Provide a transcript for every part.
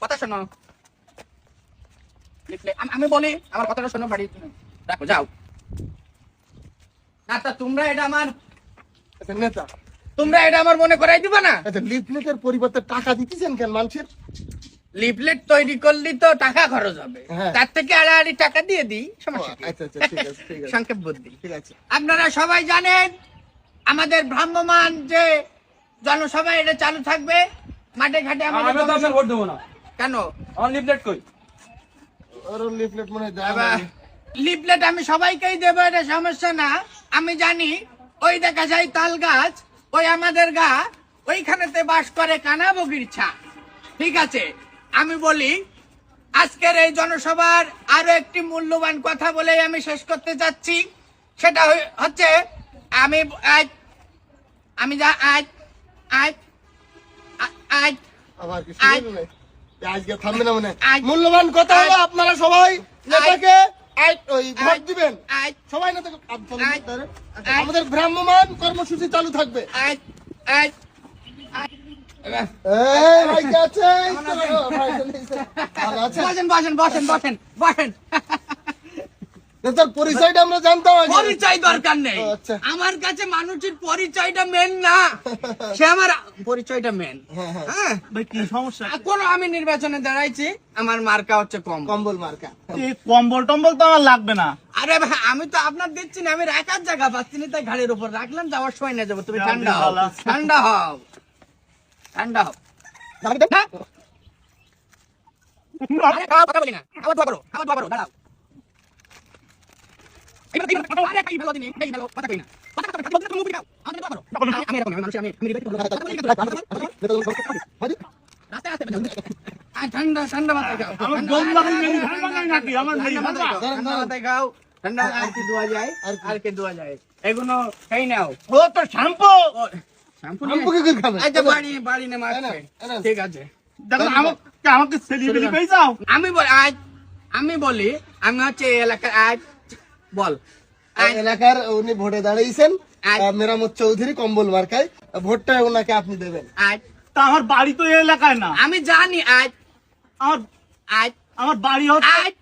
কথা শোনো, আমি বলি আমার কথাটা শোনো, বাড়ি রাখো, যাও। না তা তোমরা এটা আমার নেতা, তোমরা এটা আমার মনে করাই দিবা না? লিফলেটের পরিবর্তে টাকা দিতেছেন কেন মানুষের? লিফলেট তৈরি করলি তো টাকা খরচ হবে, হ্যাঁ। তার থেকে আড়াআড়ি টাকা দিয়ে দিই, সমস্যা কি? আচ্ছা আচ্ছা, ঠিক আছে ঠিক আছে সংক্ষেপ বুদ্ধি। ঠিক আছে। আপনারা সবাই জানেন আমাদের ভ্রাম্যমান যে জনসভা এটা চালু থাকবে মাঠে ঘাটে। আমাদের আমি তো আপনার ভোট দেবো না। কেন? আমার লিফলেট কই? ওর লিফলেট মনে হয় দেওয়া এবার হয়নি। লিফলেট আমি সবাইকেই দেবো, এটা সমস্যা না। আমি জানি ওই দেখা যায় তাল গাছ, ওই আমাদের গা, ওইখানেতে বাস করে কানা বগির ছা। ঠিক আছে, আমি বলি আজকের এই জনসভার আরো একটি মূল্যবান কথা বলে আমি শেষ করতে যাচ্ছি। সেটা হচ্ছে আমি আজ আমি যা আজ আজ আজ আবার কি শুনলেন না? আজকে থামবে না মনে হয়। আজ- মূল্যবান কথা হলো আজ- আপনারা সবাই নেতাকে ওই ভোট আজ- দিবেন। আজ সবাই নেতাকে আজ- আচ্ছা, আমাদের ভ্রাম্যমান কর্মসূচি চালু থাকবে। আজ আজ এই ভাই কে আছে? এই তো, ভাই চলে এসেছে। ভালো আছে? বসেন বসেন বসেন বসেন বসেন। নেতার পরিচয়টা আমরা জানতাম আগে। পরিচয় দরকার নেই, ও, আচ্ছা। আমার কাছে মানুষের পরিচয়টা মেন না, সে আমার পরিচয়টা মেন। হ্যাঁ, হ্যাঁ। হ্যাঁ, ভাই কি সমস্যা? এখন আমি নির্বাচনে দাঁড়াইছি, আমার মার্কা হচ্ছে কম। কম্বল মার্কা। এই কম্বল টম্বল তো আমার লাগবে না। আরে ভাই, আমি তো আপনার দিচ্ছি না, আমি রাখার জায়গা পাচ্ছি না, তাই ঘাড়ের উপর রাখলাম, যাওয়ার সময় নিয়ে যাবো। তুমি যাও, ঠান্ডা হও, ভালো আছে। ঠান্ডা হও, ঠান্ডা হও। হ্যাঁ? আরে খাও, কথা বলি না, আবার দোয়া করো, আবার দোয়া করো, দাঁড়াও। আরে কি ভালো দিনে, এই ভালো কথা কই না, কথা কথা বলতে তুমি মুখ দাও, আমাদের দোয়া করো। আমি এরকম, আমি মানুষ, আমি রিবেট করব। রাস্তায় আসতে ঠান্ডা ঠান্ডা মাথায় খাও, আমার ঠান্ডা- দম লাগাই মেরি ধান লাগাই নাকি? আমার মেরি ঠান্ডা মাথায় খাও, ঠান্ডা মাথায় খাও, ঠান্ডা আর কি দোয়া যায়, আর কি দোয়া যায়, এগুলো খাই নাও। ও তো শ্যাম্পু। ও, শ্যাম্পু শ্যাম্পু নিয়ে- কি করে খাবে? আচ্ছা, বাড়ি বাড়ি নে মারছে। এনে। ঠিক আছে, দেখো আমাকে সেলিব্রিটি পেয়ে যাও। আমি বলি আমি হচ্ছে এই এলাকার আজ বল এই এলাকার উনি ভোটে দাঁড়িয়েছেন আজ- মেরামত চৌধুরী কম্বল মার্কায়। ভোটটা ওনাকে আপনি দেবেন। আজ তা আমার বাড়ি তো এই এলাকায় না। আমি জানি আজ আমার আজ আমার বাড়ি হচ্ছে আজ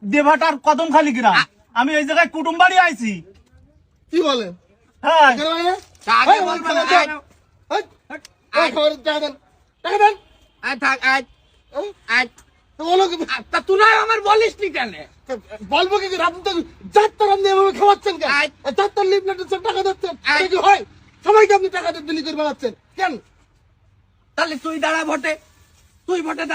দেভাটার কদমখালি গ্রাম। আমি এই জায়গায় কুটুম বাড়ি আইছি। কি বলেন? হ্যাঁ, কেন মানে? আগে এই, বলবো না, টাকা দেন। আজ এই, এই, খবর টাকা দেন। টাকা দেন। আজ থাক আজ এই, আজ তো বলো কি? তা তুই আমার বলিস নি কেন? বলবো কি করে? আপনি তো যাত্রার আপনি এভাবে খাওয়াচ্ছেন কেন? আজ- যাত্রার লিফলেটের সব টাকা দিচ্ছেন। আজ- এটা কি হয়? সবাইকে আপনি টাকা দিয়ে বিলি করে বেড়াচ্ছেন কেন? তাহলে তুই দাঁড়া ভোটে, তুই ভোটে দাঁড়া।